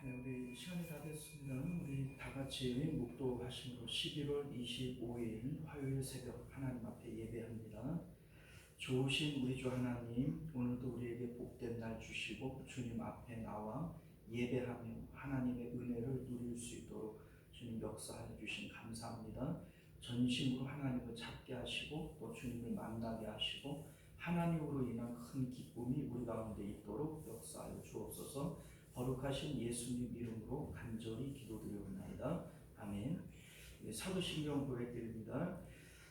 네, 우리 시간이 다 됐습니다. 우리 다 같이 묵도하심으로 11월 25일 화요일 새벽 하나님 앞에 예배합니다. 좋으신 우리 주 하나님, 오늘도 우리에게 복된 날 주시고 주님 앞에 나와 예배하며 하나님의 은혜를 누릴 수 있도록 주님 역사해 주신 감사합니다. 전심으로 하나님을 찾게 하시고 또 주님을 만나게 하시고 하나님으로 인한 큰 기쁨이 우리 가운데 있도록 역사하여 주옵소서. 거룩하신 예수님 이름으로 간절히 기도드리옵나이다. 아멘. 사도신경 고백드립니다.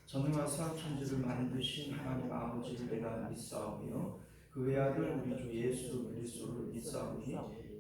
전능하사 천지를 만드신 하나님 아버지를 내가 믿사오며 그 외아들 우리 주 예수 그리스도를 믿사오니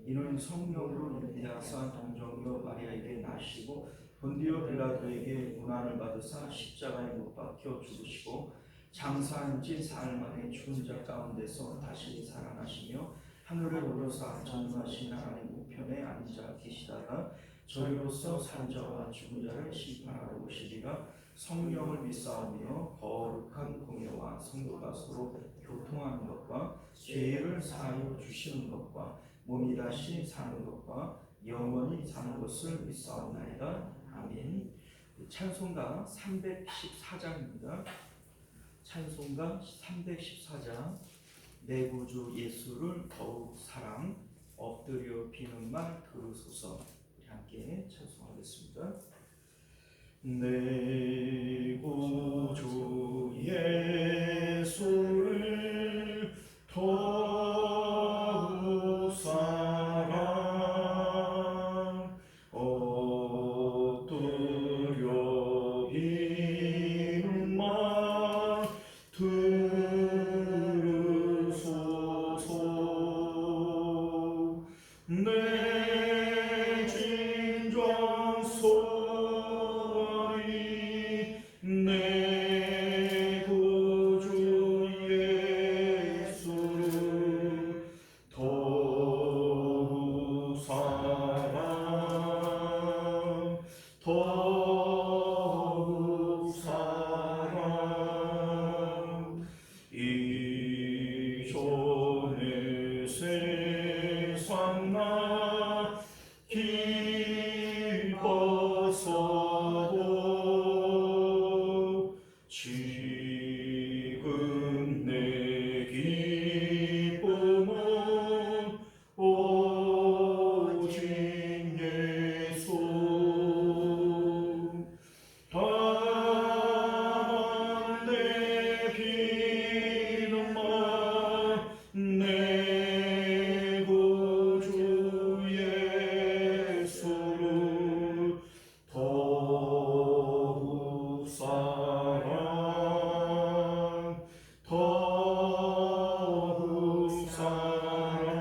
이는 성령으로 잉태하사 동정녀 마리아에게 나시고 본디오 빌라도에게 고난을 받으사 십자가에 못 박혀 죽으시고 장사한 지 사흘 만에 죽은 자 가운데서 다시 살아나시며 하늘에 오르사 전능하신 하나님 우편에 앉아 계시다가 저희로서 산 자와 죽은 자를 심판하러 오시리라. 성령을 믿사오며 거룩한 공예와 성도가 서로 교통하는 것과 죄를 사하여 주시는 것과 몸이 다시 사는 것과 영원히 사는 것을 믿사옵나이다. 아멘. 찬송가 314장입니다. 찬송가 314장 내 구주 예수를 더욱 사랑 엎드려 비는 말 들으소서. 우리 함께 찬송하겠습니다. 내 구주 예수를 더욱 사랑 엎드려 비는 말 들으소서. 내 진정 소원이 내 구주 예수를 더욱 사랑 더욱 사랑 이전의 세상 나 기뻐서도 지금 내 기쁨은 오직 예수. 다만 내 비는만 내 구주 예수를 더욱 사랑 더욱 사랑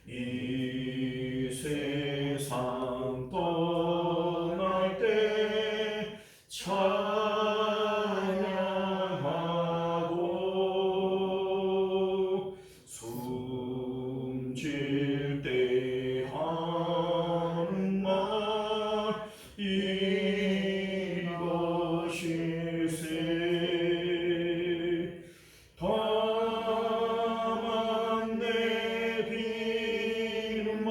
이 세상 떠날 때 찬양하고 숨질 때 하는 말 이것일세. 다만 내 비는만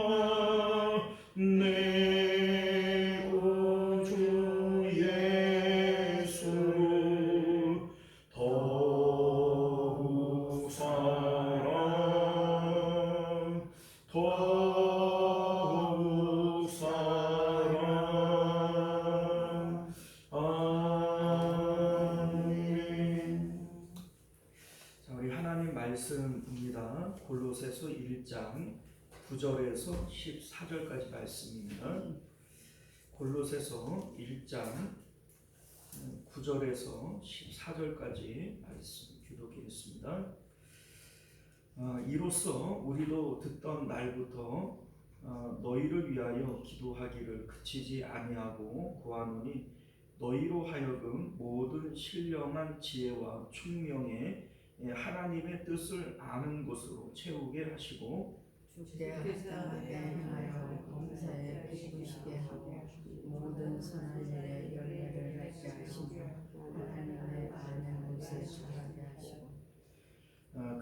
내 구주 예수를 더욱 사랑 더욱 사랑. 아멘. 자, 우리 하나님 말씀입니다. 골로새서 1장 9절에서 14절까지 말씀입니다. 골로새서 1장 9절에서 14절까지 말씀 교독하겠습니다. 이로써 우리도 듣던 날부터 너희를 위하여 기도하기를 그치지 아니하고 구하노니 너희로 하여금 모든 신령한 지혜와 총명에 하나님의 뜻을 아는 것으로 채우게 하시고 주께서 행하여 범사에 기쁘시게 하고 모든 선한 일에 열매를 맺게 하시며 하나님의 아는 것에 자라게 하시고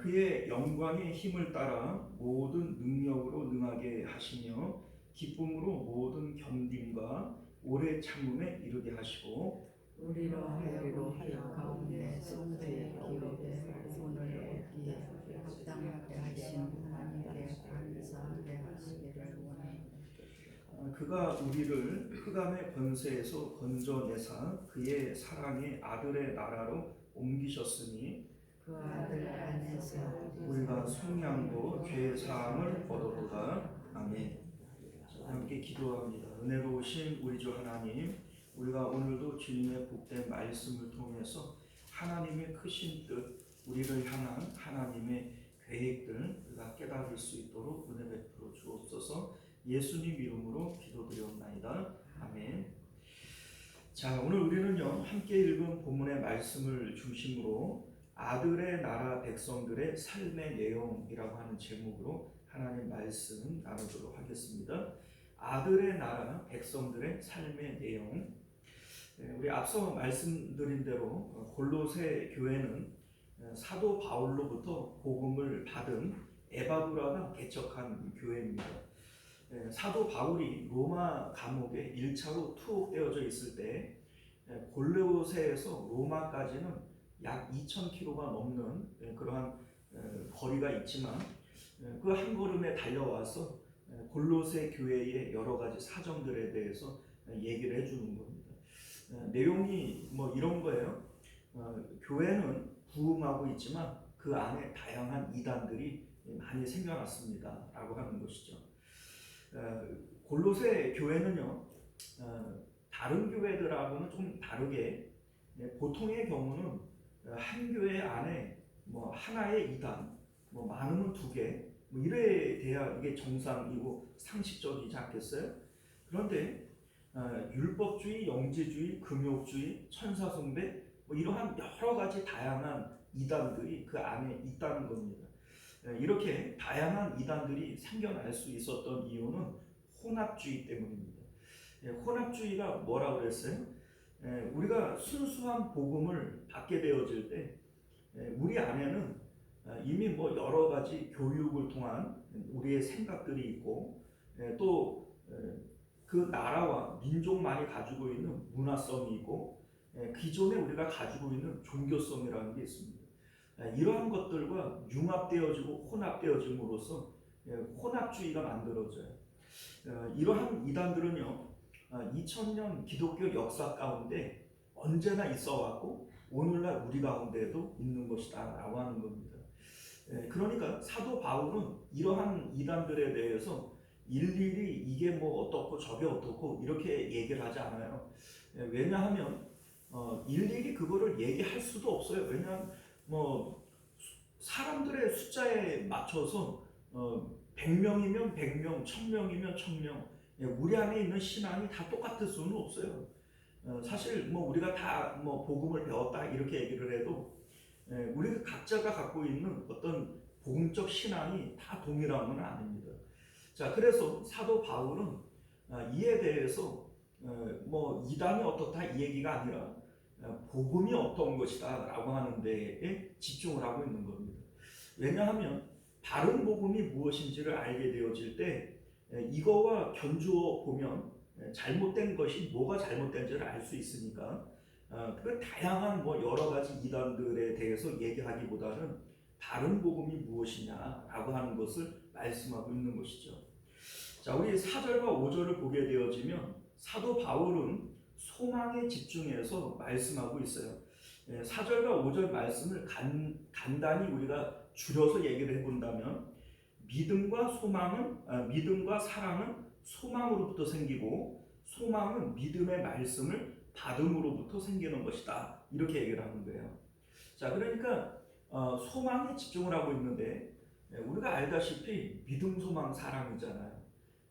그의 영광의 힘을 따라 모든 능력으로 능하게 자라게 하시며 기쁨으로 모든 겸dim과 오래 참음에 이르게 하시고 우리로 하여금 그 가운데 성도의 기업에 오늘 얻기에 합당하게 하신 하나님께 감사하게 하시기를 원합니다. 그가 우리를 흑암의 권세에서 건져내사 그의 사랑의 아들의 나라로 옮기셨으니 그 아들 안에서 우리가 속량고 죄 사함을 얻어보다. 아멘. 함께 기도합니다. 은혜로우신 우리 주 하나님, 우리가 오늘도 주님의 복된 말씀을 통해서 하나님의 크신 뜻, 우리를 향한 하나님의 계획들 우리가 깨달을 수 있도록 은혜 베풀어 주옵소서. 예수님 이름으로 기도드렸나이다. 아멘. 자, 오늘 우리는요 함께 읽은 본문의 말씀을 중심으로 아들의 나라 백성들의 삶의 내용이라고 하는 제목으로 하나님 말씀 나누도록 하겠습니다. 아들의 나라 백성들의 삶의 내용. 우리 앞서 말씀드린 대로 골로새 교회는 사도 바울로부터 복음을 받은 에바브라가 개척한 교회입니다. 사도 바울이 로마 감옥에 1차로 투옥되어져 있을 때 골로새에서 로마까지는 약 2,000km가 넘는 그러한 거리가 있지만 그 한 걸음에 달려와서 골로새 교회의 여러 가지 사정들에 대해서 얘기를 해주는 겁니다. 내용이 뭐 이런 거예요. 교회는 부흥하고 있지만 그 안에 다양한 이단들이 많이 생겨났습니다 라고 하는 것이죠. 골로새 교회는요 다른 교회들하고는 좀 다르게 보통의 경우는 한 교회 안에 뭐 하나의 이단, 뭐 많으면 2개, 뭐 이래 돼야 이게 정상이고 상식적이지 않겠어요? 그런데 율법주의, 영지주의, 금욕주의, 천사숭배 뭐 이러한 여러 가지 다양한 이단들이 그 안에 있다는 겁니다. 이렇게 다양한 이단들이 생겨날 수 있었던 이유는 혼합주의 때문입니다. 혼합주의가 뭐라고 그랬어요? 우리가 순수한 복음을 받게 되어질 때 우리 안에는 이미 뭐 여러 가지 교육을 통한 우리의 생각들이 있고 또 그 나라와 민족만이 가지고 있는 문화성이 있고 기존에 우리가 가지고 있는 종교성이라는 게 있습니다. 이러한 것들과 융합되어지고 혼합되어짐으로써 혼합주의가 만들어져요. 이러한 이단들은요 2000년 기독교 역사 가운데 언제나 있어 왔고 오늘날 우리 가운데에도 있는 것이다 라고 하는 겁니다. 그러니까 사도 바울은 이러한 이단들에 대해서 일일이 이게 뭐 어떻고 저게 어떻고 이렇게 얘기를 하지 않아요. 왜냐하면 일일이 그거를 얘기할 수도 없어요. 왜냐하면 뭐 사람들의 숫자에 맞춰서 100명이면 100명, 1000명이면 1000명 우리 안에 있는 신앙이 다 똑같을 수는 없어요. 사실 뭐 우리가 다 뭐 복음을 배웠다 이렇게 얘기를 해도 우리 각자가 갖고 있는 어떤 복음적 신앙이 다 동일한 건 아닙니다. 자, 그래서 사도 바울은 이에 대해서 뭐 이단이 어떻다 이 얘기가 아니라 복음이 어떤 것이다 라고 하는 데에 집중을 하고 있는 겁니다. 왜냐하면 바른 복음이 무엇인지를 알게 되어질 때 이거와 견주어 보면 잘못된 것이 뭐가 잘못된지를 알 수 있으니까 그 다양한 뭐 여러 가지 이단들에 대해서 얘기하기보다는 바른 복음이 무엇이냐라고 하는 것을 말씀하고 있는 것이죠. 자, 우리 4절과 5절을 보게 되어지면 사도 바울은 소망에 집중해서 말씀하고 있어요. 4절과 5절 말씀을 간단히 우리가 줄여서 얘기를 해본다면 믿음과 사랑은 소망으로부터 생기고 소망은 믿음의 말씀을 받음으로부터 생기는 것이다 이렇게 얘기를 하는 거예요. 자, 그러니까 소망에 집중을 하고 있는데 우리가 알다시피 믿음, 소망, 사랑이잖아요.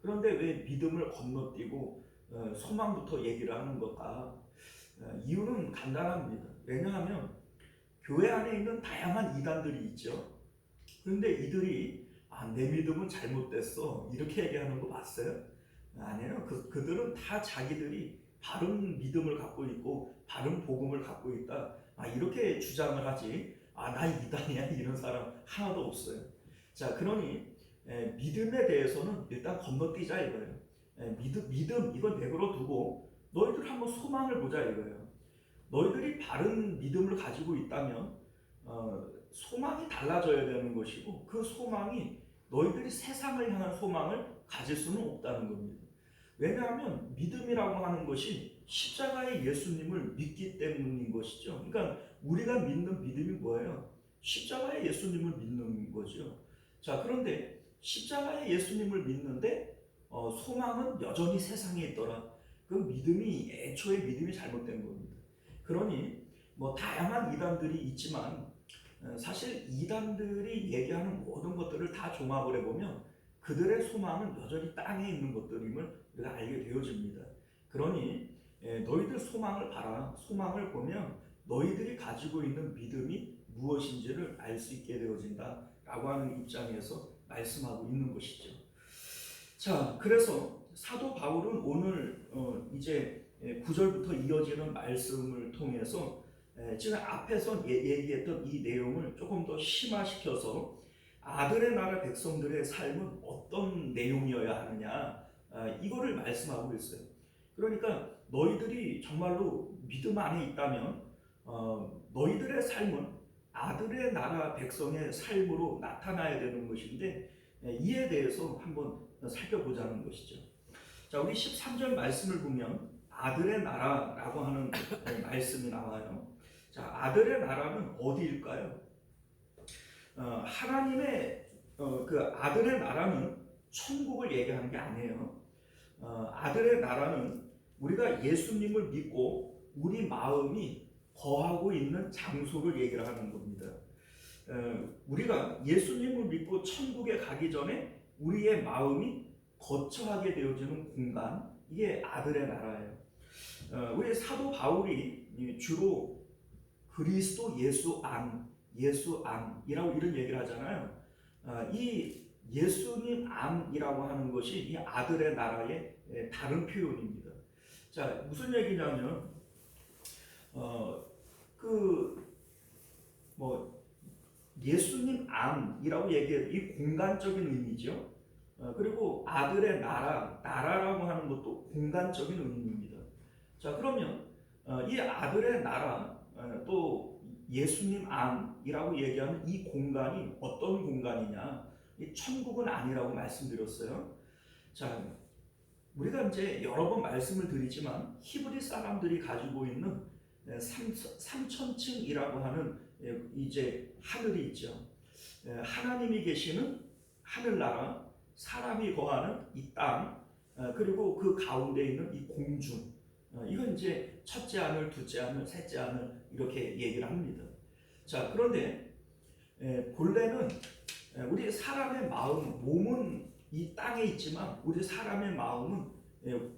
그런데 왜 믿음을 건너뛰고 소망부터 얘기를 하는 걸까? 이유는 간단합니다. 왜냐하면 교회 안에 있는 다양한 이단들이 있죠. 그런데 이들이 내 믿음은 잘못됐어 이렇게 얘기하는 거 봤어요? 아니에요. 그들은 다 자기들이 바른 믿음을 갖고 있고 바른 복음을 갖고 있다 이렇게 주장을 하지 나 이단이야 이런 사람 하나도 없어요. 자, 그러니 믿음에 대해서는 일단 건너뛰자 이거예요. 믿음 이걸 내버려 두고 너희들 한번 소망을 보자 이거예요. 너희들이 바른 믿음을 가지고 있다면 소망이 달라져야 되는 것이고, 그 소망이 너희들이 세상을 향한 소망을 가질 수는 없다는 겁니다. 왜냐하면 믿음이라고 하는 것이 십자가의 예수님을 믿기 때문인 것이죠. 그러니까 우리가 믿는 믿음이 뭐예요? 십자가의 예수님을 믿는 거죠. 자, 그런데 십자가의 예수님을 믿는데 소망은 여전히 세상에 있더라. 그 믿음이 애초에 믿음이 잘못된 겁니다. 그러니 뭐 다양한 이단들이 있지만 사실 이단들이 얘기하는 모든 것들을 다 종합을 해보면 그들의 소망은 여전히 땅에 있는 것들임을 우리가 알게 되어집니다. 그러니 너희들 소망을 봐라. 소망을 보면 너희들이 가지고 있는 믿음이 무엇인지를 알 수 있게 되어진다 라고 하는 입장에서 말씀하고 있는 것이죠. 자, 그래서 사도 바울은 오늘 이제 9절부터 이어지는 말씀을 통해서 지금 앞에서 얘기했던 이 내용을 조금 더 심화시켜서 아들의 나라 백성들의 삶은 어떤 내용이어야 하느냐, 이거를 말씀하고 있어요. 그러니까 너희들이 정말로 믿음 안에 있다면 너희들의 삶은 아들의 나라 백성의 삶으로 나타나야 되는 것인데, 이에 대해서 한번 살펴보자는 것이죠. 자, 우리 13절 말씀을 보면 아들의 나라라고 하는 말씀이 나와요. 자, 아들의 나라는 어디일까요? 하나님의 그 아들의 나라는 천국을 얘기하는 게 아니에요. 아들의 나라는 우리가 예수님을 믿고 우리 마음이 거하고 있는 장소를 얘기를 하는 겁니다. 우리가 예수님을 믿고 천국에 가기 전에 우리의 마음이 거처하게 되어지는 공간, 이게 아들의 나라예요. 우리 사도 바울이 주로 그리스도 예수 안이라고 이런 얘기를 하잖아요. 이 예수님 안이라고 하는 것이 이 아들의 나라의 다른 표현입니다. 자, 무슨 얘기냐면 예수님 안이라고 얘기해도 이 공간적인 의미죠. 그리고 아들의 나라라고 하는 것도 공간적인 의미입니다. 자, 그러면 이 아들의 나라, 또 예수님 안이라고 얘기하는 이 공간이 어떤 공간이냐? 이 천국은 아니라고 말씀드렸어요. 자, 우리가 이제 여러 번 말씀을 드리지만 히브리 사람들이 가지고 있는 삼천층이라고 하는 이제 하늘이 있죠. 하나님이 계시는 하늘나라, 사람이 거하는 이 땅, 그리고 그 가운데 있는 이 공중. 이건 이제 첫째 하늘, 둘째 하늘, 셋째 하늘 이렇게 얘기를 합니다. 자, 그런데 본래는 우리 사람의 몸은 이 땅에 있지만 우리 사람의 마음은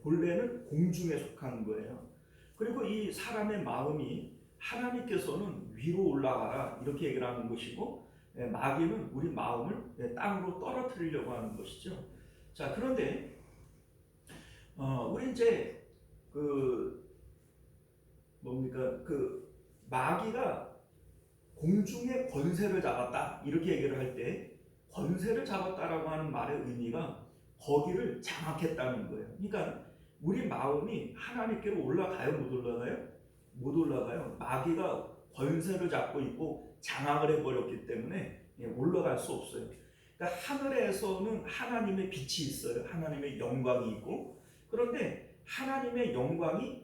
본래는 공중에 속하는 거예요. 그리고 이 사람의 마음이 하나님께서는 위로 올라가라 이렇게 얘기를 하는 것이고, 마귀는 우리 마음을 땅으로 떨어뜨리려고 하는 것이죠. 자, 그런데 우리 이제 마귀가 공중의 권세를 잡았다 이렇게 얘기를 할 때, 권세를 잡았다라고 하는 말의 의미가 거기를 장악했다는 거예요. 그러니까 우리 마음이 하나님께로 올라가요, 못 올라가요? 못 올라가요. 마귀가 권세를 잡고 있고 장악을 해버렸기 때문에 올라갈 수 없어요. 그러니까 하늘에서는 하나님의 빛이 있어요. 하나님의 영광이 있고, 그런데 하나님의 영광이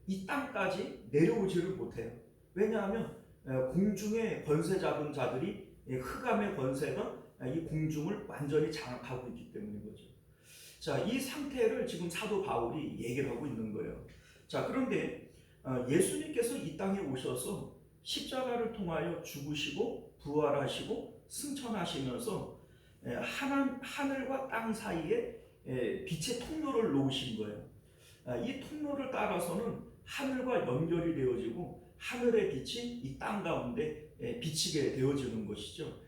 이 땅까지 내려오지를 못해요. 왜냐하면 공중에 권세 잡은 자들이 흑암의 권세가 이 공중을 완전히 장악하고 있기 때문인 거죠. 자, 이 상태를 지금 사도 바울이 얘기를 하고 있는 거예요. 자, 그런데 예수님께서 이 땅에 오셔서 십자가를 통하여 죽으시고 부활하시고 승천하시면서 하늘과 땅 사이에 빛의 통로를 놓으신 거예요. 이 통로를 따라서는 하늘과 연결이 되어지고 하늘의 빛이 이 땅 가운데 비치게 되어지는 것이죠.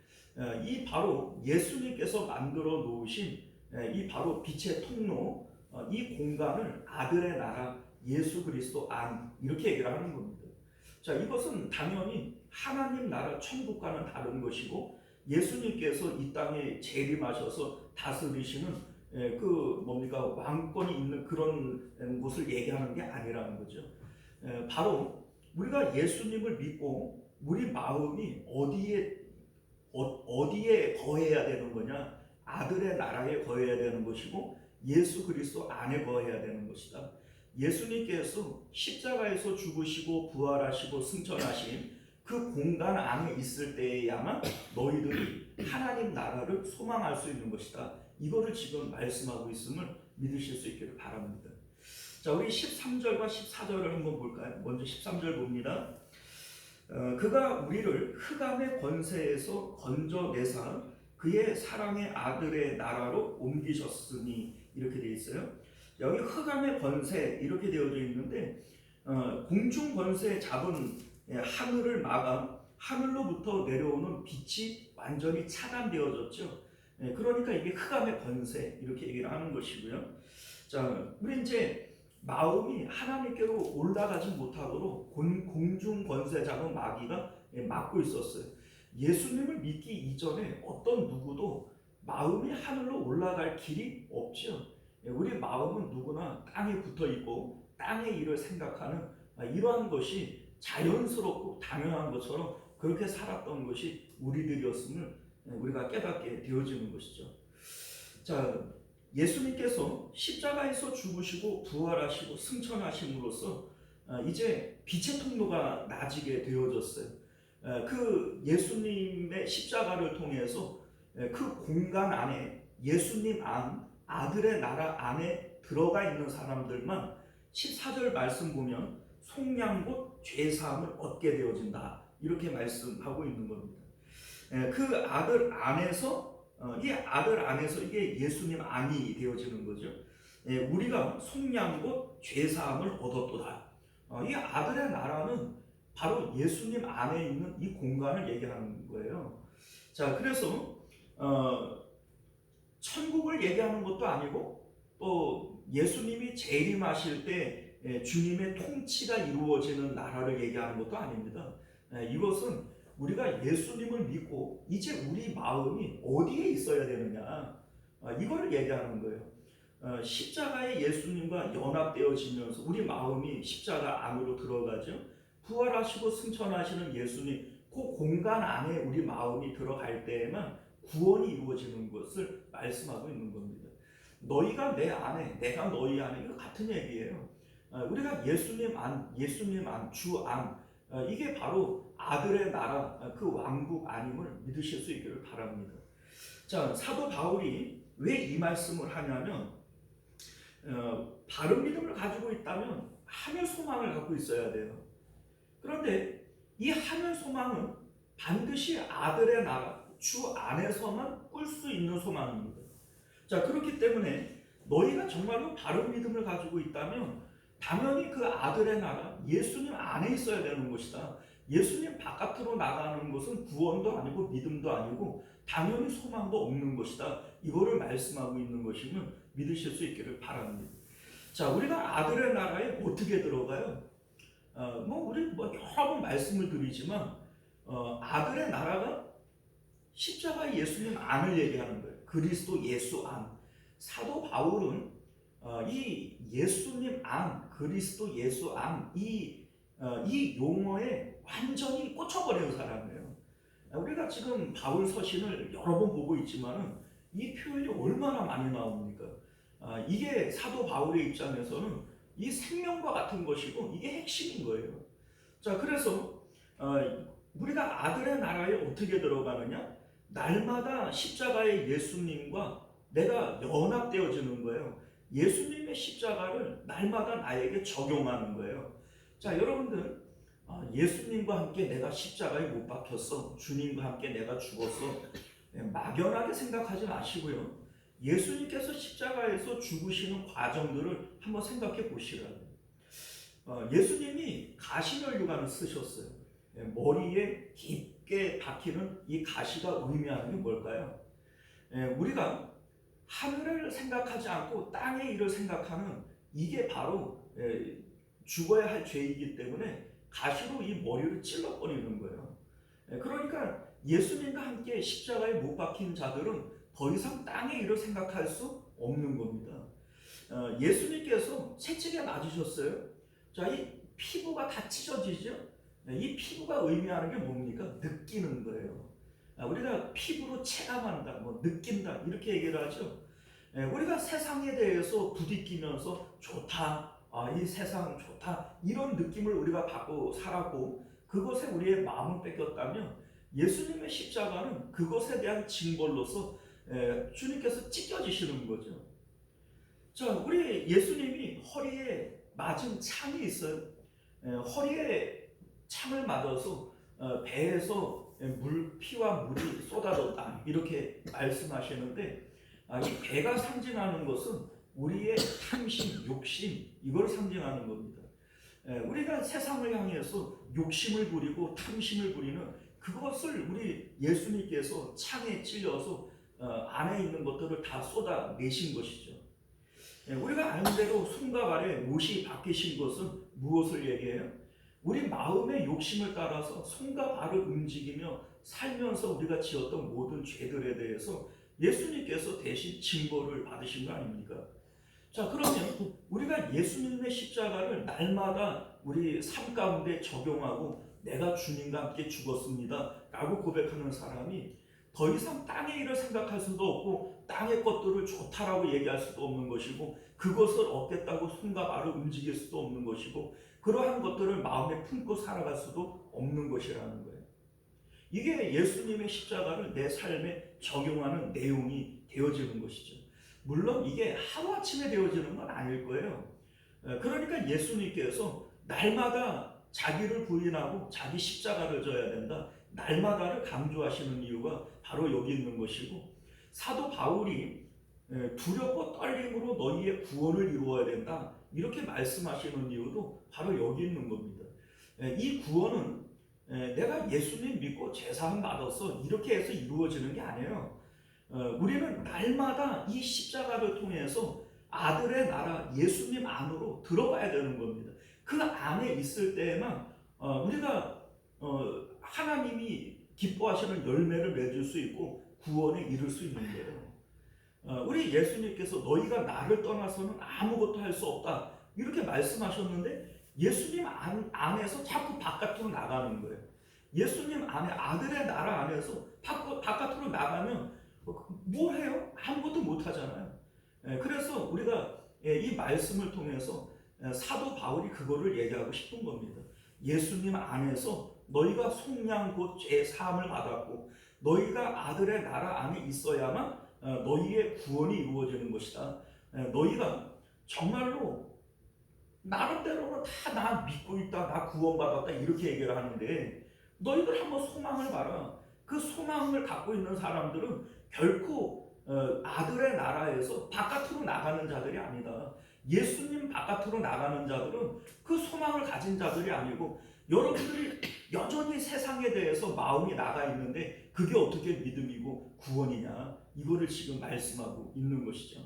이 바로 예수님께서 만들어 놓으신 이 바로 빛의 통로, 이 공간을 아들의 나라 예수 그리스도 안 이렇게 얘기를 하는 겁니다. 자, 이것은 당연히 하나님 나라 천국과는 다른 것이고, 예수님께서 이 땅에 재림하셔서 다스리시는 왕권이 있는 그런 곳을 얘기하는 게 아니라는 거죠. 바로 우리가 예수님을 믿고 우리 마음이 어디에 거해야 되는 거냐? 아들의 나라에 거해야 되는 것이고 예수 그리스도 안에 거해야 되는 것이다. 예수님께서 십자가에서 죽으시고 부활하시고 승천하신 그 공간 안에 있을 때에야만 너희들이 하나님 나라를 소망할 수 있는 것이다. 이거를 지금 말씀하고 있음을 믿으실 수 있기를 바랍니다. 자, 우리 13절과 14절을 한번 볼까요? 먼저 13절 봅니다. 그가 우리를 흑암의 권세에서 건져내사 그의 사랑의 아들의 나라로 옮기셨으니 이렇게 되어 있어요. 여기 흑암의 권세 이렇게 되어져 있는데 공중 권세에 잡은 하늘을 막아 하늘로부터 내려오는 빛이 완전히 차단되어졌죠. 그러니까 이게 흑암의 권세 이렇게 얘기를 하는 것이고요. 자, 우리 이제 마음이 하나님께로 올라가지 못하도록 공중 권세 잡은 마귀가 막고 있었어요. 예수님을 믿기 이전에 어떤 누구도 마음이 하늘로 올라갈 길이 없죠. 우리 마음은 누구나 땅에 붙어 있고 땅의 일을 생각하는 이러한 것이 자연스럽고 당연한 것처럼 그렇게 살았던 것이 우리들이었음을 우리가 깨닫게 되어지는 것이죠. 자, 예수님께서 십자가에서 죽으시고 부활하시고 승천하심으로써 이제 빛의 통로가 나지게 되어졌어요. 그 예수님의 십자가를 통해서 그 공간 안에 예수님 안 아들의 나라 안에 들어가 있는 사람들만 14절 말씀 보면 속량 곧 죄사함을 얻게 되어진다 이렇게 말씀하고 있는 겁니다. 그 아들 안에서 이 아들 안에서 이게 예수님 안이 되어지는 거죠. 우리가 속량 곧 죄사함을 얻었도다. 이 아들의 나라는 바로 예수님 안에 있는 이 공간을 얘기하는 거예요. 자, 그래서 천국을 얘기하는 것도 아니고 또 예수님이 재림하실 때 주님의 통치가 이루어지는 나라를 얘기하는 것도 아닙니다. 이것은 우리가 예수님을 믿고 이제 우리 마음이 어디에 있어야 되느냐 이거를 얘기하는 거예요. 십자가의 예수님과 연합되어지면서 우리 마음이 십자가 안으로 들어가죠. 부활하시고 승천하시는 예수님 그 공간 안에 우리 마음이 들어갈 때에만 구원이 이루어지는 것을 말씀하고 있는 겁니다. 너희가 내 안에 내가 너희 안에 이거 같은 얘기예요. 우리가 예수님 안 주 안 이게 바로 아들의 나라 그 왕국 아님을 믿으실 수 있기를 바랍니다. 자, 사도 바울이 왜 이 말씀을 하냐면 바른 믿음을 가지고 있다면 하늘 소망을 갖고 있어야 돼요. 그런데 이 하늘 소망은 반드시 아들의 나라 주 안에서만 꿀 수 있는 소망입니다. 자, 그렇기 때문에 너희가 정말로 바른 믿음을 가지고 있다면 당연히 그 아들의 나라 예수님 안에 있어야 되는 것이다. 예수님 바깥으로 나가는 것은 구원도 아니고 믿음도 아니고 당연히 소망도 없는 것이다. 이거를 말씀하고 있는 것임을 믿으실 수 있기를 바랍니다. 자, 우리가 아들의 나라에 어떻게 들어가요? 우리 여러 번 말씀을 드리지만 아들의 나라가 십자가의 예수님 안을 얘기하는 거예요. 그리스도 예수 안. 사도 바울은 이 예수님 안, 그리스도 예수 안, 이 용어에 완전히 꽂혀버리는 사람이에요. 우리가 지금 바울 서신을 여러 번 보고 있지만은 이 표현이 얼마나 많이 나옵니까? 이게 사도 바울의 입장에서는 이 생명과 같은 것이고 이게 핵심인 거예요. 자, 그래서 우리가 아들의 나라에 어떻게 들어가느냐? 날마다 십자가의 예수님과 내가 연합되어지는 거예요. 예수님의 십자가를 날마다 나에게 적용하는 거예요. 자, 여러분들 예수님과 함께 내가 십자가에 못 박혔어. 주님과 함께 내가 죽었어. 막연하게 생각하지 마시고요. 예수님께서 십자가에서 죽으시는 과정들을 한번 생각해 보시라고요. 예수님이 가시면류관을 쓰셨어요. 머리에 깊게 박히는 이 가시가 의미하는 게 뭘까요? 우리가 하늘을 생각하지 않고 땅의 일을 생각하는 이게 바로 죽어야 할 죄이기 때문에 가시로 이 머리를 찔러버리는 거예요. 그러니까 예수님과 함께 십자가에 못 박힌 자들은 더 이상 땅의 일을 생각할 수 없는 겁니다. 예수님께서 채찍에 맞으셨어요. 자, 이 피부가 다 찢어지죠. 이 피부가 의미하는 게 뭡니까? 느끼는 거예요. 우리가 피부로 체감한다, 뭐 느낀다 이렇게 얘기를 하죠. 우리가 세상에 대해서 부딪히면서 좋다, 이 세상 좋다 이런 느낌을 우리가 받고 살았고 그것에 우리의 마음을 뺏겼다면 예수님의 십자가는 그것에 대한 징벌로서 주님께서 찢겨지시는 거죠. 자, 우리 예수님이 허리에 맞은 창이 있어요. 허리에 창을 맞아서 배에서 피와 물이 쏟아졌다 이렇게 말씀하시는데 이 배가 상징하는 것은 우리의 탐심, 욕심 이걸 상징하는 겁니다. 우리가 세상을 향해서 욕심을 부리고 탐심을 부리는 그것을 우리 예수님께서 창에 찔려서 안에 있는 것들을 다 쏟아내신 것이죠. 우리가 아는 대로 손과 발에 못이 박히신 것은 무엇을 얘기해요? 우리 마음의 욕심을 따라서 손과 발을 움직이며 살면서 우리가 지었던 모든 죄들에 대해서 예수님께서 대신 징벌을 받으신 거 아닙니까? 자, 그러면 우리가 예수님의 십자가를 날마다 우리 삶 가운데 적용하고 내가 주님과 함께 죽었습니다 라고 고백하는 사람이 더 이상 땅의 일을 생각할 수도 없고 땅의 것들을 좋다라고 얘기할 수도 없는 것이고 그것을 얻겠다고 손과 발을 움직일 수도 없는 것이고 그러한 것들을 마음에 품고 살아갈 수도 없는 것이라는 거예요. 이게 예수님의 십자가를 내 삶에 적용하는 내용이 되어지는 것이죠. 물론 이게 하루아침에 되어지는 건 아닐 거예요. 그러니까 예수님께서 날마다 자기를 부인하고 자기 십자가를 져야 된다. 날마다를 강조하시는 이유가 바로 여기 있는 것이고 사도 바울이 두렵고 떨림으로 너희의 구원을 이루어야 된다. 이렇게 말씀하시는 이유도 바로 여기 있는 겁니다. 이 구원은 내가 예수님 믿고 제사함 받아서 이렇게 해서 이루어지는 게 아니에요. 우리는 날마다 이 십자가를 통해서 아들의 나라 예수님 안으로 들어가야 되는 겁니다. 그 안에 있을 때에만 우리가 하나님이 기뻐하시는 열매를 맺을 수 있고 구원에 이를 수 있는 거예요. 우리 예수님께서 너희가 나를 떠나서는 아무것도 할 수 없다 이렇게 말씀하셨는데 예수님 안에서 자꾸 바깥으로 나가는 거예요. 예수님 안에 아들의 나라 안에서 바깥으로 나가면 뭘 해요? 아무것도 못 하잖아요. 그래서 우리가 이 말씀을 통해서 사도 바울이 그거를 얘기하고 싶은 겁니다. 예수님 안에서 너희가 속량 곧 죄 사함을 받았고 너희가 아들의 나라 안에 있어야만 너희의 구원이 이루어지는 것이다. 너희가 정말로 나름대로는 다 나 믿고 있다, 나 구원받았다 이렇게 얘기를 하는데 너희들 한번 소망을 봐라. 그 소망을 갖고 있는 사람들은 결코 아들의 나라에서 바깥으로 나가는 자들이 아니다. 예수님 바깥으로 나가는 자들은 그 소망을 가진 자들이 아니고 여러분들이 여전히 세상에 대해서 마음이 나가 있는데 그게 어떻게 믿음이고 구원이냐 이거를 지금 말씀하고 있는 것이죠.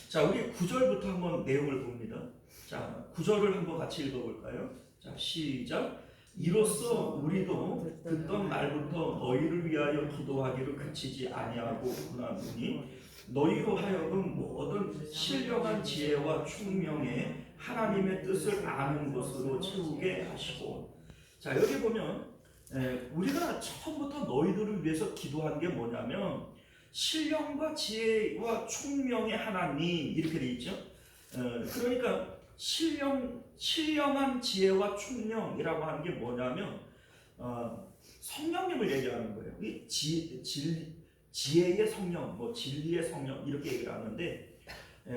자, 우리 9절부터 한번 내용을 봅니다. 자, 9절을 한번 같이 읽어볼까요? 자, 시작. 이로써 우리도 듣던 날부터 너희를 위하여 기도하기를 그치지 아니하고 구하노니 너희로 하여금 모든 신령한 지혜와 총명에 하나님의 뜻을 아는 것으로 채우게 하시고. 자, 여기 보면 우리가 처음부터 너희들을 위해서 기도한 게 뭐냐면 신령과 지혜와 총명의 하나님 이렇게 돼 있죠. 그러니까 신령한 지혜와 총명이라고 하는 게 뭐냐면 성령님을 얘기하는 거예요. 이 지혜의 성령, 뭐 진리의 성령 이렇게 얘기를 하는데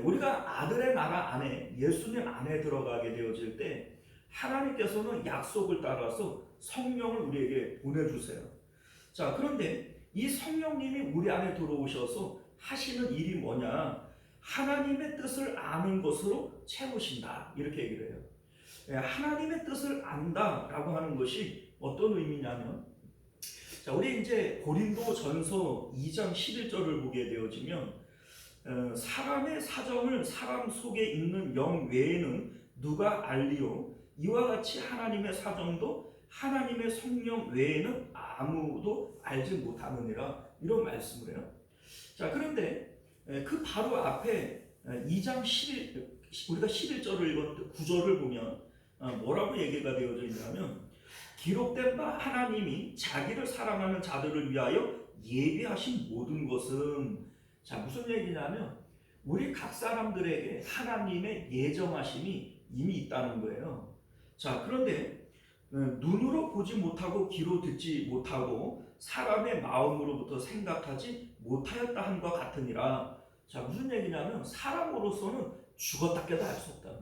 우리가 아들의 나라 안에 예수님 안에 들어가게 되어질 때 하나님께서는 약속을 따라서 성령을 우리에게 보내주세요. 자, 그런데 이 성령님이 우리 안에 들어오셔서 하시는 일이 뭐냐? 하나님의 뜻을 아는 것으로 채우신다 이렇게 얘기를 해요. 하나님의 뜻을 안다라고 하는 것이 어떤 의미냐면 자, 우리 이제 고린도전서 2장 11절을 보게 되어지면 사람의 사정을 사람 속에 있는 영 외에는 누가 알리요? 이와 같이 하나님의 사정도 하나님의 성령 외에는 아무도 알지 못하느니라 이런 말씀을 해요. 자, 그런데 그 바로 앞에 2장 11 우리가 11절을 읽었던 9절을 보면 뭐라고 얘기가 되어져 있냐면 기록된 바 하나님이 자기를 사랑하는 자들을 위하여 예비하신 모든 것은, 자, 무슨 얘기냐면 우리 각 사람들에게 하나님의 예정하심이 이미 있다는 거예요. 자, 그런데 눈으로 보지 못하고 귀로 듣지 못하고 사람의 마음으로부터 생각하지 못하였다 함과 같으니라. 자, 무슨 얘기냐면 사람으로서는 죽었다 깨다 알 수 없다는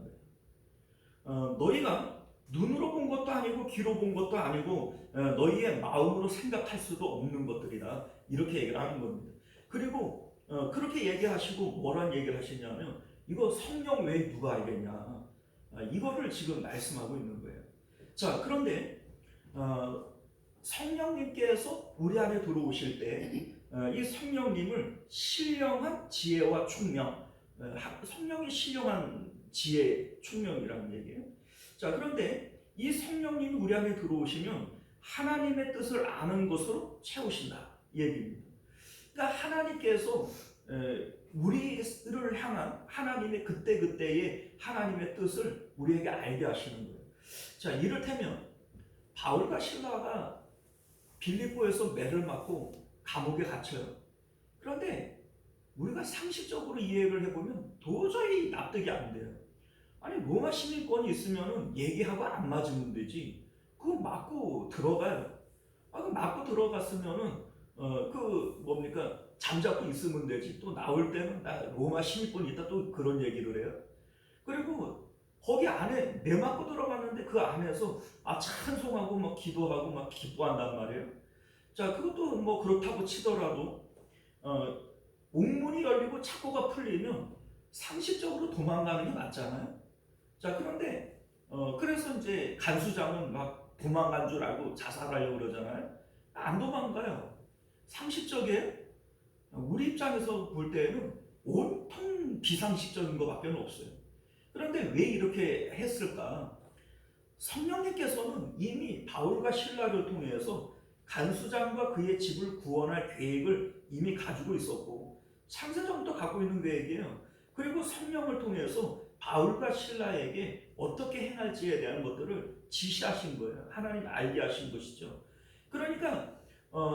거예요. 너희가 눈으로 본 것도 아니고 귀로 본 것도 아니고 너희의 마음으로 생각할 수도 없는 것들이다, 이렇게 얘기를 하는 겁니다. 그리고 그렇게 얘기하시고 뭐란 얘기를 하시냐면 이거 성령 외에 누가 알겠냐, 이거를 지금 말씀하고 있는 거예요. 자, 그런데 성령님께서 우리 안에 들어오실 때 이 성령님을 신령한 지혜와 총명, 성령이 신령한 지혜, 총명이라는 얘기예요. 자, 그런데 이 성령님이 우리 안에 들어오시면 하나님의 뜻을 아는 것으로 채우신다, 이 얘기입니다. 그러니까 하나님께서 우리를 향한 하나님의 그때그때의 하나님의 뜻을 우리에게 알게 하시는 거예요. 자, 이를테면 바울과 실라가 빌립보에서 매를 맞고 감옥에 갇혀요. 그런데 우리가 상식적으로 이해를 해보면 도저히 납득이 안 돼요. 아니, 로마 시민권이 있으면 얘기하고 안 맞으면 되지, 그거 맞고 들어가요. 그 맞고 들어갔으면은 그 뭡니까, 잠자고 있으면 되지, 또 나올 때는 나 로마 시민권이 있다 또 그런 얘기를 해요. 그리고 거기 안에 매 맞고 들어갔는데 그 안에서 찬송하고 막 기도하고 막 기뻐한단 말이에요. 자, 그것도 뭐 그렇다고 치더라도 옥문이 열리고 착고가 풀리면 상식적으로 도망가는 게 맞잖아요. 자, 그런데 그래서 이제 간수장은 막 도망간 줄 알고 자살하려고 그러잖아요. 안 도망가요. 상식적이에요. 우리 입장에서 볼 때는 온통 비상식적인 것밖에 없어요. 그런데 왜 이렇게 했을까? 성령님께서는 이미 바울과 실라를 통해서 간수장과 그의 집을 구원할 계획을 이미 가지고 있었고 창세전부터 갖고 있는 계획이에요. 그리고 성령을 통해서 바울과 실라에게 어떻게 행할지에 대한 것들을 지시하신 거예요. 하나님 알게 하신 것이죠. 그러니까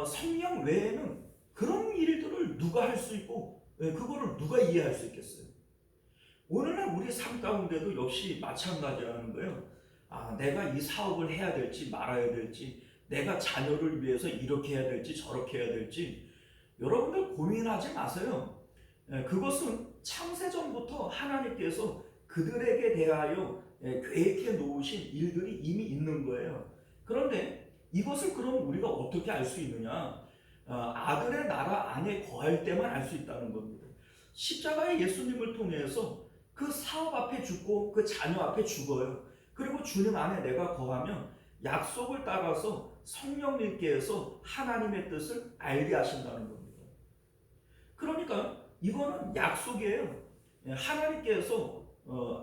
성령 외에는 그런 일들을 누가 할 수 있고 그거를 누가 이해할 수 있겠어요? 오늘날 우리 삶 가운데도 역시 마찬가지라는 거예요. 내가 이 사업을 해야 될지 말아야 될지, 내가 자녀를 위해서 이렇게 해야 될지 저렇게 해야 될지, 여러분들 고민하지 마세요. 그것은 창세전부터 하나님께서 그들에게 대하여 계획해 놓으신 일들이 이미 있는 거예요. 그런데 이것을 그럼 우리가 어떻게 알 수 있느냐? 아들의 나라 안에 거할 때만 알 수 있다는 겁니다. 십자가의 예수님을 통해서 그 사업 앞에 죽고 그 자녀 앞에 죽어요. 그리고 주님 안에 내가 거하면 약속을 따라서 성령님께서 하나님의 뜻을 알게 하신다는 겁니다. 그러니까 이거는 약속이에요. 하나님께서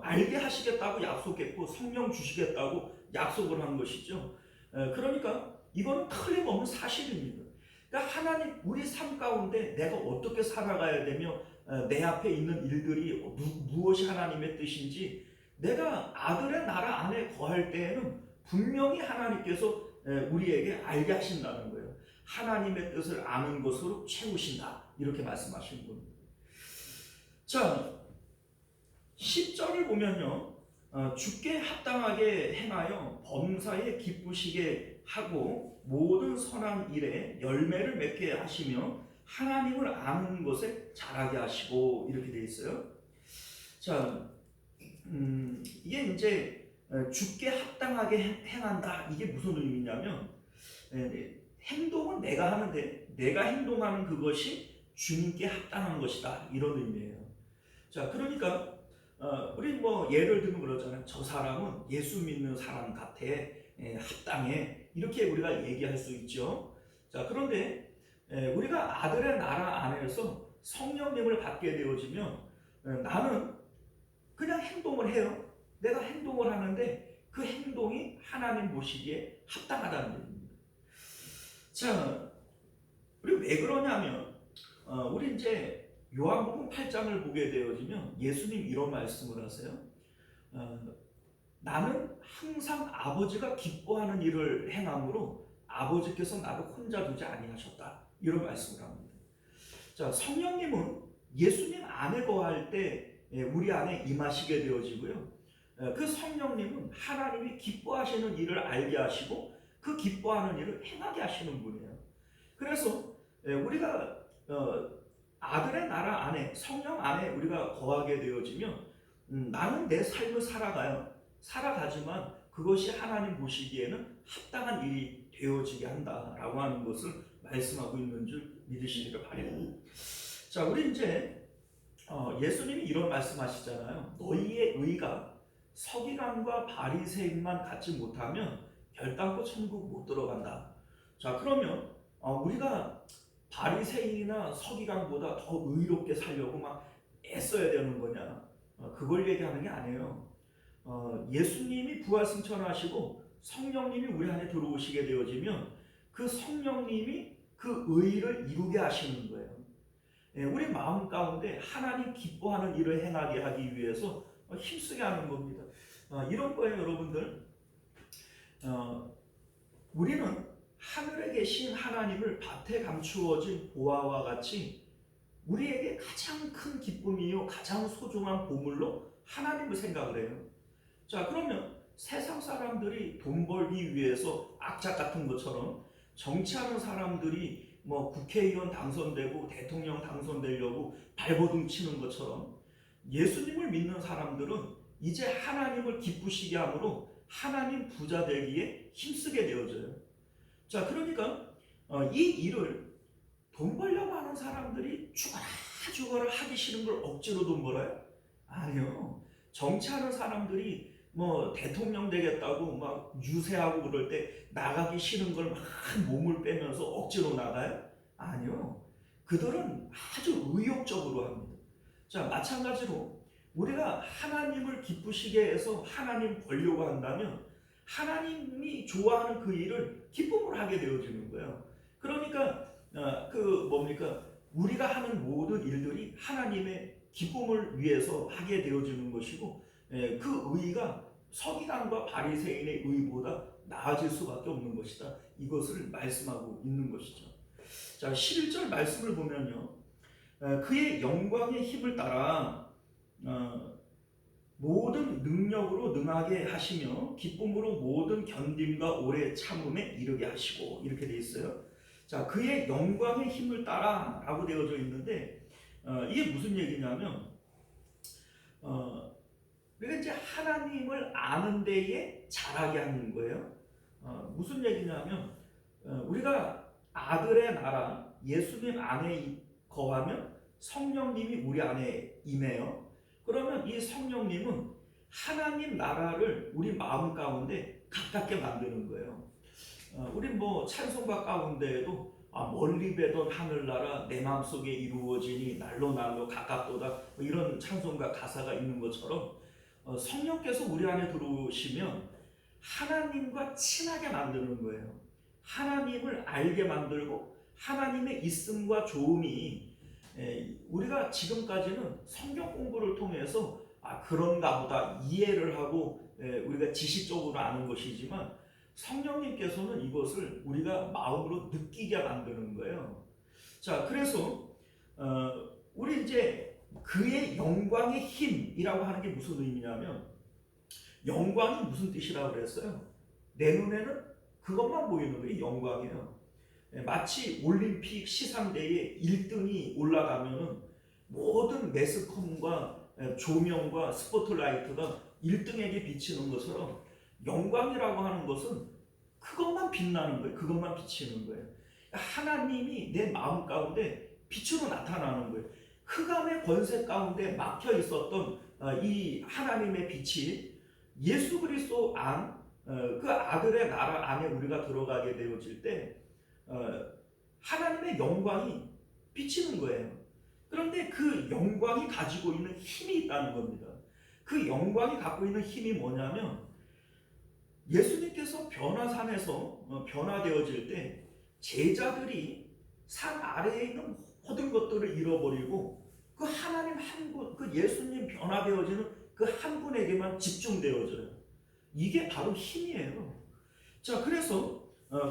알게 하시겠다고 약속했고 성령 주시겠다고 약속을 한 것이죠. 그러니까 이거는 틀림없는 사실입니다. 그러니까 하나님, 우리 삶 가운데 내가 어떻게 살아가야 되며 내 앞에 있는 일들이 무엇이 하나님의 뜻인지 내가 아들의 나라 안에 거할 때에는 분명히 하나님께서 우리에게 알게 하신다는 거예요. 하나님의 뜻을 아는 것으로 채우신다, 이렇게 말씀하신 겁니다. 자, 10절을 보면요, 주께 합당하게 행하여 범사에 기쁘시게 하고 모든 선한 일에 열매를 맺게 하시며 하나님을 아는 것에 자라게 하시고, 이렇게 되어 있어요. 자, 이게 이제 주께 합당하게 행한다, 이게 무슨 의미냐면 행동은 내가 하는데 내가 행동하는 그것이 주님께 합당한 것이다, 이런 의미예요. 자, 그러니까 우리 뭐 예를 들면 그러잖아요. 저 사람은 예수 믿는 사람 같아, 합당해, 이렇게 우리가 얘기할 수 있죠. 자, 그런데 우리가 아들의 나라 안에서 성령님을 받게 되어지면 나는 그냥 행동을 해요. 내가 행동을 하는데 그 행동이 하나님 보시기에 합당하다는 얘기입니다. 자, 그리고 왜 그러냐면 우리 이제 요한복음 8장을 보게 되어지면 예수님 이런 말씀을 하세요. 나는 항상 아버지가 기뻐하는 일을 행함으로 아버지께서 나를 혼자 두지 아니하셨다. 이런 말씀을 합니다. 자, 성령님은 예수님 안에 거할 때 우리 안에 임하시게 되어지고요. 그 성령님은 하나님이 기뻐하시는 일을 알게 하시고 그 기뻐하는 일을 행하게 하시는 분이에요. 그래서 우리가 아들의 나라 안에, 성령 안에 우리가 거하게 되어지면 나는 내 삶을 살아가지만 그것이 하나님 보시기에는 합당한 일이 되어지게 한다라고 하는 것을 말씀하고 있는 줄 믿으시기를 바랍니다. 자, 우리 이제 예수님이 이런 말씀하시잖아요. 너희의 의가 서기관과 바리새인만 갖지 못하면 결단코 천국 못 들어간다. 자, 그러면 우리가 바리새인이나 서기관보다 더 의롭게 살려고 막 애써야 되는 거냐? 그걸 얘기하는 게 아니에요. 예수님이 부활승천하시고 성령님이 우리 안에 들어오시게 되어지면 그 성령님이 그 의를 이루게 하시는 거예요. 우리 마음 가운데 하나님 기뻐하는 일을 행하게 하기 위해서 힘쓰게 하는 겁니다. 이런 거예요, 여러분들. 우리는 하늘에 계신 하나님을 밭에 감추어진 보화와 같이 우리에게 가장 큰 기쁨이요 가장 소중한 보물로 하나님을 생각을 해요. 자, 그러면 세상 사람들이 돈 벌기 위해서 악착 같은 것처럼 정치하는 사람들이 뭐 국회의원 당선되고 대통령 당선되려고 발버둥 치는 것처럼 예수님을 믿는 사람들은 이제 하나님을 기쁘시게 함으로 하나님 부자 되기에 힘쓰게 되어져요. 자, 그러니까 이 일을 돈 벌려고 하는 사람들이 죽어라 하기 싫은 걸 억지로 돈 벌어요? 아니요. 정치하는 사람들이 뭐 대통령 되겠다고 막 유세하고 그럴 때 나가기 싫은 걸 막 몸을 빼면서 억지로 나가요? 아니요. 그들은 아주 의욕적으로 합니다. 자, 마찬가지로 우리가 하나님을 기쁘시게 해서 하나님 벌려고 한다면 하나님이 좋아하는 그 일을 기쁨으로 하게 되어지는 거예요. 그러니까 우리가 하는 모든 일들이 하나님의 기쁨을 위해서 하게 되어지는 것이고 그 의가 서기관과 바리새인의 의보다 나아질 수밖에 없는 것이다. 이것을 말씀하고 있는 것이죠. 자, 11절 말씀을 보면요. 그의 영광의 힘을 따라 모든 능력으로 능하게 하시며 기쁨으로 모든 견딤과 오래 참음에 이르게 하시고 이렇게 되어 있어요. 자, 그의 영광의 힘을 따라 라고 되어져 있는데 이게 무슨 얘기냐면 우리가 이제 하나님을 아는 데에 잘하게 하는 거예요. 무슨 얘기냐면 우리가 아들의 나라 예수님 안에 거하면 성령님이 우리 안에 임해요. 그러면 이 성령님은 하나님 나라를 우리 마음 가운데 가깝게 만드는 거예요. 우리 뭐 찬송가 가운데에도 멀리 배던 하늘나라 내 마음속에 이루어지니 날로 날로 가깝도다 뭐 이런 찬송가 가사가 있는 것처럼 성령께서 우리 안에 들어오시면 하나님과 친하게 만드는 거예요. 하나님을 알게 만들고 하나님의 있음과 좋음이 우리가 지금까지는 성경 공부를 통해서 그런가 보다 이해를 하고 우리가 지식적으로 아는 것이지만 성령님께서는 이것을 우리가 마음으로 느끼게 만드는 거예요. 자, 그래서 우리 이제 그의 영광의 힘이라고 하는 게 무슨 의미냐면 영광이 무슨 뜻이라고 그랬어요? 내 눈에는 그것만 보이는 게 영광이에요. 마치 올림픽 시상대에 1등이 올라가면은 모든 매스컴과 조명과 스포트라이트가 1등에게 비치는 것처럼 영광이라고 하는 것은 그것만 빛나는 거예요. 그것만 비치는 거예요. 하나님이 내 마음 가운데 빛으로 나타나는 거예요. 흑암의 권세 가운데 막혀 있었던 이 하나님의 빛이 예수 그리스도 그 아들의 나라 안에 우리가 들어가게 되어질 때 하나님의 영광이 비치는 거예요. 그런데 그 영광이 가지고 있는 힘이 있다는 겁니다. 그 영광이 갖고 있는 힘이 뭐냐면 예수님께서 변화산에서 변화되어질 때 제자들이 산 아래에 있는 모든 것들을 잃어버리고 그 하나님 한 분, 그 예수님 변화되어지는 그 한 분에게만 집중되어져요. 이게 바로 힘이에요. 자, 그래서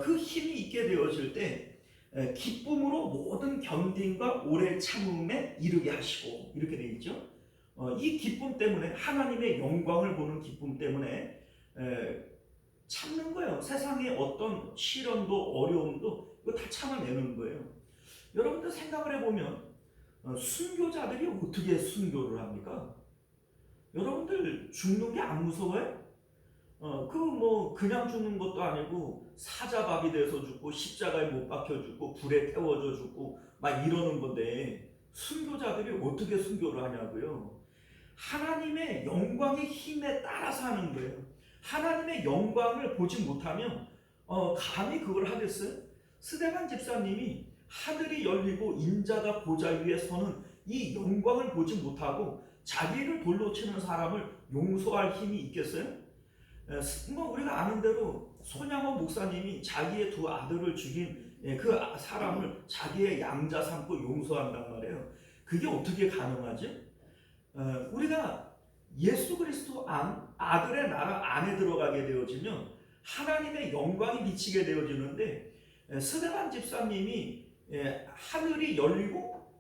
그 힘이 있게 되어질 때 기쁨으로 모든 견딘과 오래 참음에 이르게 하시고 이렇게 되어 있죠. 이 기쁨 때문에 하나님의 영광을 보는 기쁨 때문에 참는 거예요. 세상의 어떤 시련도 어려움도 이거 다 참아내는 거예요. 여러분들 생각을 해보면 순교자들이 어떻게 순교를 합니까? 여러분들 죽는 게 안 무서워요? 그냥 죽는 것도 아니고 사자밥이 돼서 죽고 십자가에 못 박혀 죽고 불에 태워져 죽고 막 이러는 건데 순교자들이 어떻게 순교를 하냐고요? 하나님의 영광의 힘에 따라서 하는 거예요. 하나님의 영광을 보지 못하면 감히 그걸 하겠어요? 스데반 집사님이 하늘이 열리고 인자가 보좌 위에 서는 이 영광을 보지 못하고 자기를 돌로 치는 사람을 용서할 힘이 있겠어요? 우리가 아는 대로 손양호 목사님이 자기의 두 아들을 죽인 그 사람을 자기의 양자 삼고 용서한단 말이에요. 그게 어떻게 가능하죠? 우리가 예수 그리스도 아들의 나라 안에 들어가게 되어지면 하나님의 영광이 미치게 되어지는데 스데반 집사님이 하늘이 열리고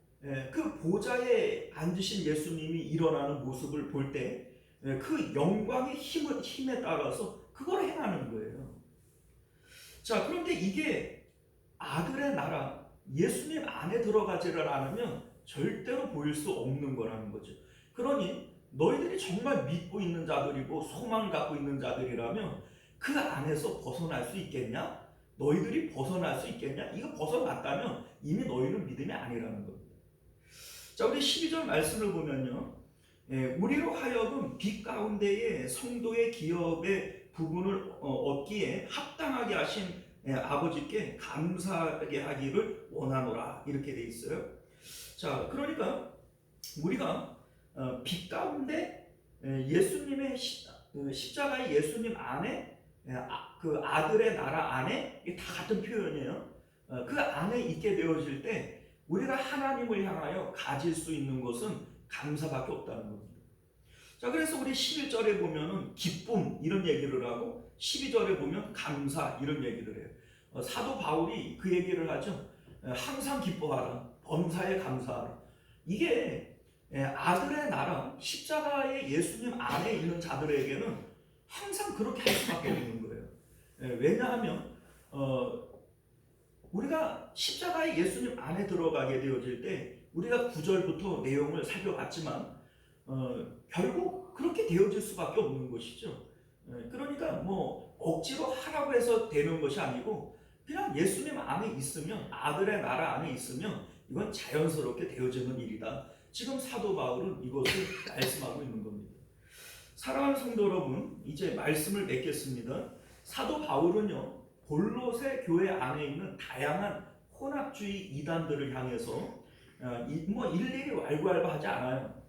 그 보좌에 앉으신 예수님이 일어나는 모습을 볼 때 그 영광의 힘에 따라서 그걸 행하는 거예요. 자, 그런데 이게 아들의 나라, 예수님 안에 들어가지를 않으면 절대로 보일 수 없는 거라는 거죠. 그러니 너희들이 정말 믿고 있는 자들이고 소망을 갖고 있는 자들이라면 그 안에서 벗어날 수 있겠냐? 너희들이 벗어날 수 있겠냐? 이거 벗어났다면 이미 너희는 믿음이 아니라는 겁니다. 자, 우리 12절 말씀을 보면요. 우리로 하여금 빛 가운데에 성도의 기업의 부분을 얻기에 합당하게 하신 아버지께 감사하게 하기를 원하노라 이렇게 돼 있어요. 자, 그러니까 우리가 빛 가운데 예수님의 십자가의 예수님 안에 그 아들의 나라 안에 이게 다 같은 표현이에요. 그 안에 있게 되어질 때 우리가 하나님을 향하여 가질 수 있는 것은 감사밖에 없다는 겁니다. 자, 그래서 우리 11절에 보면은 기쁨 이런 얘기를 하고 12절에 보면 감사 이런 얘기를 해요. 사도 바울이 그 얘기를 하죠. 항상 기뻐하라. 범사에 감사하라. 이게 아들의 나라 십자가의 예수님 안에 있는 자들에게는 항상 그렇게 할 수밖에 없는 거예요. 왜냐하면 우리가 십자가의 예수님 안에 들어가게 되어질 때 우리가 9절부터 내용을 살펴봤지만 결국 그렇게 되어질 수밖에 없는 것이죠. 그러니까 억지로 하라고 해서 되는 것이 아니고 그냥 예수님 안에 있으면 아들의 나라 안에 있으면 이건 자연스럽게 되어지는 일이다. 지금 사도 바울은 이것을 말씀하고 있는 겁니다. 사랑하는 성도 여러분, 이제 말씀을 맺겠습니다. 사도 바울은요 골로새 교회 안에 있는 다양한 혼합주의 이단들을 향해서 일일이 왈가왈부하지 않아요.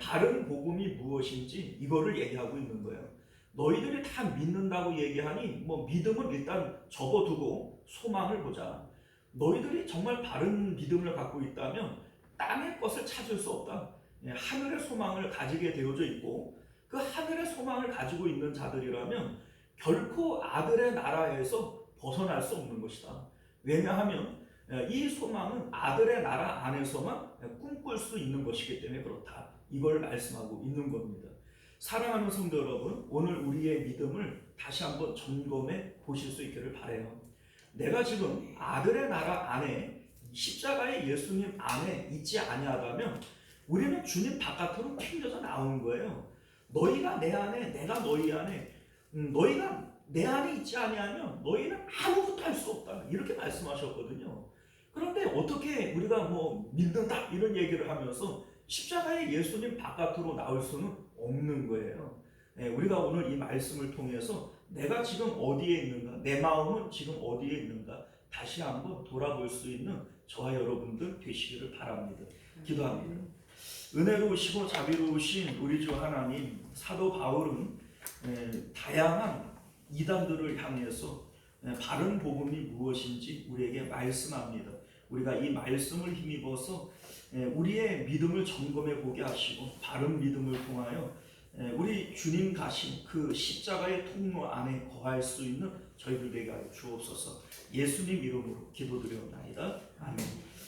바른 복음이 무엇인지 이거를 얘기하고 있는 거예요. 너희들이 다 믿는다고 얘기하니 믿음은 일단 접어두고 소망을 보자. 너희들이 정말 바른 믿음을 갖고 있다면 땅의 것을 찾을 수 없다. 하늘의 소망을 가지게 되어져 있고 그 하늘의 소망을 가지고 있는 자들이라면 결코 아들의 나라에서 벗어날 수 없는 것이다. 왜냐하면 이 소망은 아들의 나라 안에서만 꿈꿀 수 있는 것이기 때문에 그렇다. 이걸 말씀하고 있는 겁니다. 사랑하는 성도 여러분, 오늘 우리의 믿음을 다시 한번 점검해 보실 수 있기를 바라요. 내가 지금 아들의 나라 안에 십자가의 예수님 안에 있지 아니하다면 우리는 주님 바깥으로 튕겨져 나온 거예요. 너희가 내 안에, 내가 너희 안에, 너희가 내 안에 있지 아니하면 너희는 아무것도 할 수 없다. 이렇게 말씀하셨거든요. 그런데 어떻게 우리가 믿는다 이런 얘기를 하면서 십자가의 예수님 바깥으로 나올 수는 없는 거예요. 우리가 오늘 이 말씀을 통해서 내가 지금 어디에 있는가, 내 마음은 지금 어디에 있는가 다시 한번 돌아볼 수 있는 저와 여러분들 되시기를 바랍니다. 기도합니다. 은혜로우시고 자비로우신 우리 주 하나님, 사도 바울은 다양한 이단들을 향해서 바른 복음이 무엇인지 우리에게 말씀합니다. 우리가 이 말씀을 힘입어서 우리의 믿음을 점검해 보게 하시고 바른 믿음을 통하여 우리 주님 가신 그 십자가의 통로 안에 거할 수 있는 저희들 되게 하여 주옵소서. 예수님 이름으로 기도드려옵나이다. 아멘.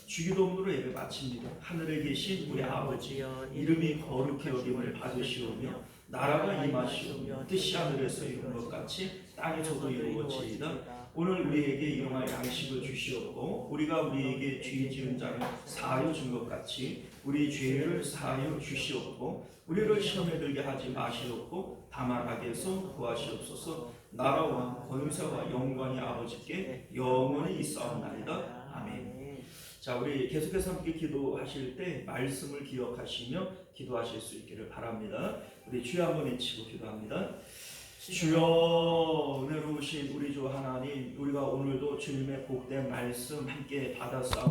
주기도문으로 예배 마칩니다. 하늘에 계신 우리 아버지 이름이 거룩히 여김을 받으시오며 나라가 임하시오며 뜻이 하늘에서 이룬 것 같이 땅에서도 이루어지이다. 오늘 우리에게 일용할 양식을 주시옵고 우리가 우리에게 죄 지은 자를 사하여 준 것 같이 우리 죄를 사하여 주시옵고 우리를 시험에 들게 하지 마시옵고 다만 악에서 구하시옵소서. 나라와 권세와 영광이 아버지께 영원히 있사옵나이다. 아멘. 자, 우리 계속해서 함께 기도하실 때 말씀을 기억하시며 기도하실 수 있기를 바랍니다. 우리 주여 한번 외치고 기도합니다. 주여, 은혜로우신 우리 주 하나님, 우리가 오늘도 주님의 복된 말씀 함께 받았사옵나이다.